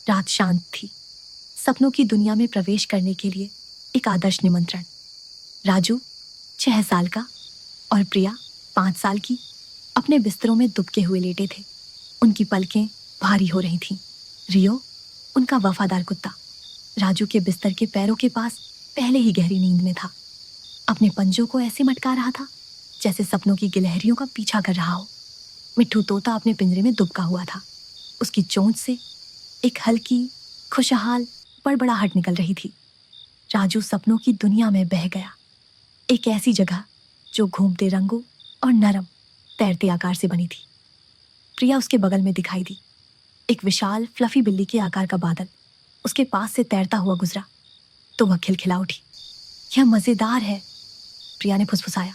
रात शांत थी। सपनों की दुनिया में प्रवेश करने के लिए एक आदर्श निमंत्रण। राजू 6 साल का और प्रिया 5 साल की अपने बिस्तरों में दुबके हुए लेटे थे। उनकी पलकें भारी हो रही थीं। रियो, उनका वफादार कुत्ता, राजू के बिस्तर के पैरों के पास पहले ही गहरी नींद में था। अपने पंजों को ऐसे मटका रहा था जैसे सपनों की गिलहरियों का पीछा कर रहा हो। मिट्ठू तोता अपने पिंजरे में दुबका हुआ था। उसकी चोंच से एक हल्की, खुशहाल बड़बड़ाहट निकल रही थी। राजू सपनों की दुनिया में बह गया, एक ऐसी जगह जो घूमते रंगों और नरम तैरते आकार से बनी थी। प्रिया उसके बगल में दिखाई दी। एक विशाल फ्लफी बिल्ली के आकार का बादल उसके पास से तैरता हुआ गुजरा तो वह खिलखिला उठी। यह मजेदार है, प्रिया ने फुसफुसाया,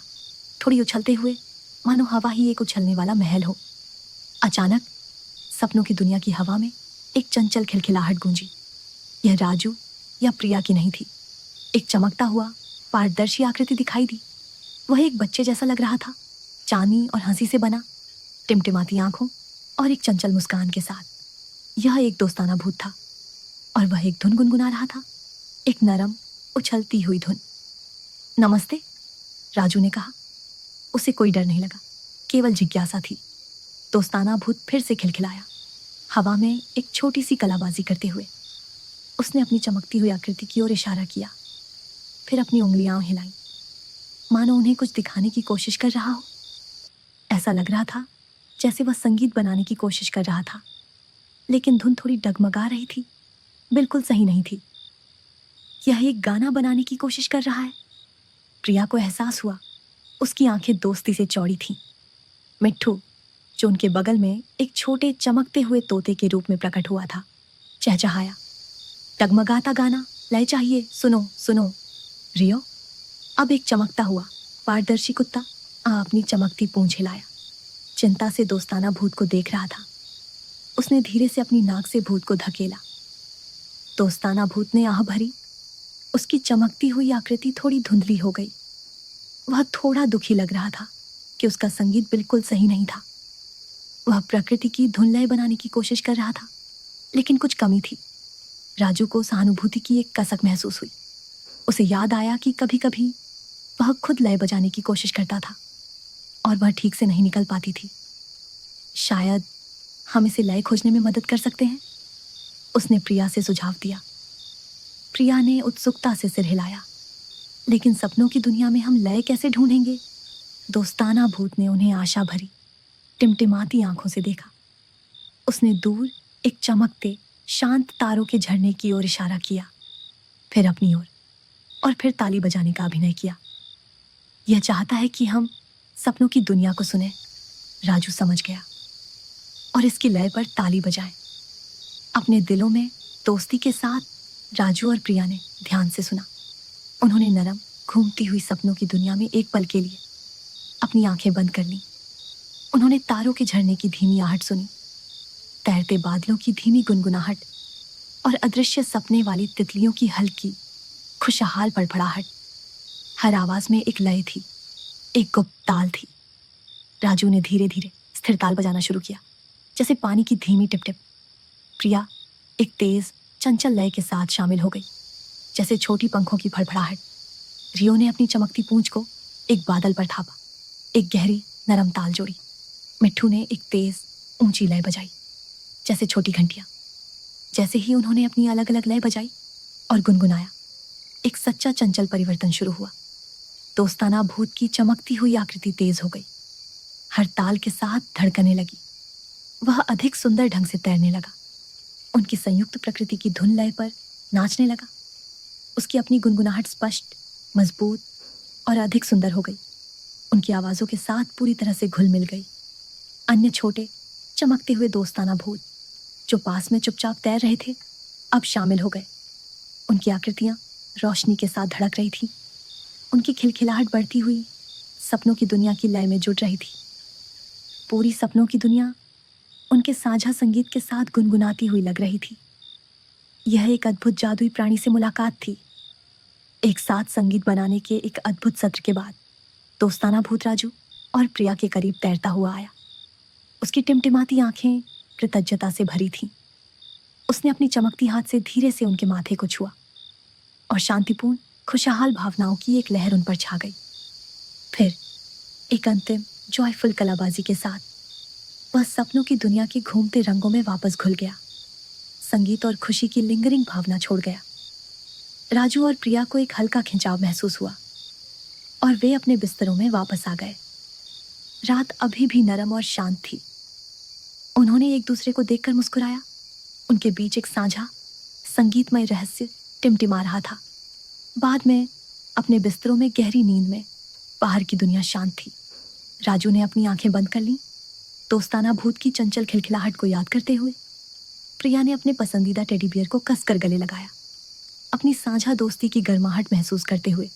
थोड़ी उछलते हुए, मानो हवा ही एक उछलने वाला महल हो। अचानक सपनों की दुनिया की हवा में एक चंचल खिलखिलाहट गूंजी। यह राजू या प्रिया की नहीं थी। एक चमकता हुआ पारदर्शी आकृति दिखाई दी। वह एक बच्चे जैसा लग रहा था, चांदी और हंसी से बना, टिमटिमाती आंखों और एक चंचल मुस्कान के साथ। यह एक दोस्ताना भूत था और वह एक धुन गुनगुना रहा था, एक नरम उछलती हुई धुन। नमस्ते, राजू ने कहा। उसे कोई डर नहीं लगा, केवल जिज्ञासा थी। दोस्ताना भूत फिर से खिलखिलाया, हवा में एक छोटी सी कलाबाजी करते हुए। उसने अपनी चमकती हुई आकृति की ओर इशारा किया, फिर अपनी उंगलियां हिलाई, मानो उन्हें कुछ दिखाने की कोशिश कर रहा हो। ऐसा लग रहा था जैसे वह संगीत बनाने की कोशिश कर रहा था, लेकिन धुन थोड़ी डगमगा रही थी, बिल्कुल सही नहीं थी। यह एक गाना बनाने की कोशिश कर रहा है। प्रिया को एहसास हुआ, उसकी आंखें दोस्ती से चौड़ी थीं। मिट्ठू, जो उनके बगल में एक छोटे चमकते हुए तोते के रूप में प्रकट हुआ था, चहचहाया, डगमगाता गाना, लय चाहिए, सुनो सुनो। रियो, अब एक चमकता हुआ पारदर्शी कुत्ता अपनी चमकती पूंछ हिलाया, चिंता से दोस्ताना भूत को देख रहा था। उसने धीरे से अपनी नाक से भूत को धकेला। दोस्ताना भूत ने आह भरी। उसकी चमकती हुई आकृति थोड़ी धुंधली हो गई। वह थोड़ा दुखी लग रहा था कि उसका संगीत बिल्कुल सही नहीं था। वह प्रकृति की धुन लय बनाने की कोशिश कर रहा था, लेकिन कुछ कमी थी। राजू को सहानुभूति की एक कसक महसूस हुई। उसे याद आया कि कभी कभी वह खुद लय बजाने की कोशिश करता था और वह ठीक से नहीं निकल पाती थी। शायद हम इसे लय खोजने में मदद कर सकते हैं, उसने प्रिया से सुझाव दिया। प्रिया ने उत्सुकता से सिर हिलाया, लेकिन सपनों की दुनिया में हम लय कैसे ढूंढेंगे? दोस्ताना भूत ने उन्हें आशा भरी, टिमटिमाती आंखों से देखा। उसने दूर एक चमकते शांत तारों के झरने की ओर इशारा किया, फिर अपनी ओर, और फिर ताली बजाने का अभिनय किया। यह चाहता है कि हम सपनों की दुनिया को सुने, राजू समझ गया, और इसकी लय पर ताली बजाएं। अपने दिलों में दोस्ती के साथ राजू और प्रिया ने ध्यान से सुना। उन्होंने नरम घूमती हुई सपनों की दुनिया में एक पल के लिए अपनी आंखें बंद कर लीं। उन्होंने तारों के झरने की धीमी आहट सुनी, तैरते बादलों की धीमी गुनगुनाहट और अदृश्य सपने वाली तितलियों की हल्की खुशहाल बड़बड़ाहट। हर आवाज में एक लय थी, एक गुप्त ताल थी। राजू ने धीरे धीरे स्थिर ताल बजाना शुरू किया, जैसे पानी की धीमी टिप टिप। प्रिया एक तेज चंचल लय के साथ शामिल हो गई, जैसे छोटी पंखों की फड़फड़ाहट। रियो ने अपनी चमकती पूंछ को एक बादल पर थापा, एक गहरी नरम ताल जोड़ी। मिट्ठू ने एक तेज ऊंची लय बजाई, जैसे छोटी घंटियां। जैसे ही उन्होंने अपनी अलग अलग लय बजाई और गुनगुनाया, एक सच्चा चंचल परिवर्तन शुरू हुआ। दोस्ताना भूत की चमकती हुई आकृति तेज हो गई, हर ताल के साथ धड़कने लगी। वह अधिक सुंदर ढंग से तैरने लगा, उनकी संयुक्त प्रकृति की धुन लय पर नाचने लगा। उसकी अपनी गुनगुनाहट स्पष्ट, मजबूत और अधिक सुंदर हो गई, उनकी आवाजों के साथ पूरी तरह से घुल मिल गई। अन्य छोटे चमकते हुए दोस्ताना भूत जो पास में चुपचाप तैर रहे थे, अब शामिल हो गए। उनकी आकृतियां रोशनी के साथ धड़क रही थी, उनकी खिलखिलाहट बढ़ती हुई सपनों की दुनिया की लय में जुड़ रही थी। पूरी सपनों की दुनिया उनके साझा संगीत के साथ गुनगुनाती हुई लग रही थी। यह एक अद्भुत जादुई प्राणी से मुलाकात थी। एक साथ संगीत बनाने के एक अद्भुत सत्र के बाद दोस्ताना भूत राजू और प्रिया के करीब तैरता हुआ आया। उसकी टिमटिमाती आंखें कृतज्ञता से भरी थीं। उसने अपनी चमकती हाथ से धीरे से उनके माथे को छुआ और शांतिपूर्ण खुशहाल भावनाओं की एक लहर उन पर छा गई। फिर एक अंतिम जॉयफुल कलाबाजी के साथ वह सपनों की दुनिया के घूमते रंगों में वापस घुल गया, संगीत और खुशी की लिंगरिंग भावना छोड़ गया। राजू और प्रिया को एक हल्का खिंचाव महसूस हुआ और वे अपने बिस्तरों में वापस आ गए। रात अभी भी नरम और शांत थी। उन्होंने एक दूसरे को देखकर मुस्कुराया। उनके बीच एक साझा संगीतमय रहस्य टिमटिमा रहा था। बाद में अपने बिस्तरों में गहरी नींद में बाहर की दुनिया शांत थी। राजू ने अपनी आंखें बंद कर लीं, दोस्ताना भूत की चंचल खिलखिलाहट को याद करते हुए। प्रिया ने अपने पसंदीदा टेडी बियर को कसकर गले लगाया, अपनी साझा दोस्ती की गर्माहट महसूस करते हुए।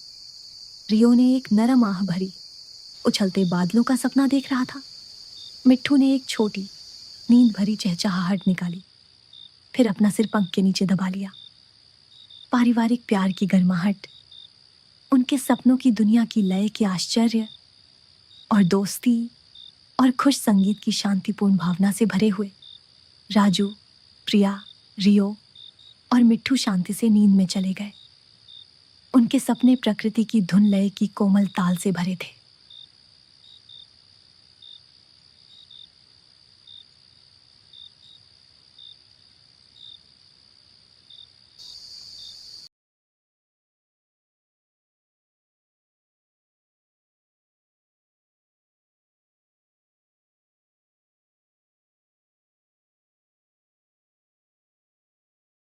रियो ने एक नरम आह भरी उछलते बादलों का सपना देख रहा था। मिट्ठू ने एक छोटी नींद भरी चहचहाहट निकाली, फिर अपना सिर पंख के नीचे दबा लिया। पारिवारिक प्यार की गर्माहट उनके सपनों की दुनिया की लय के आश्चर्य और दोस्ती और खुश संगीत की शांतिपूर्ण भावना से भरे हुए। राजू, प्रिया, रियो और मिट्ठू शांति से नींद में चले गए। उनके सपने प्रकृति की धुन लय की कोमल ताल से भरे थे।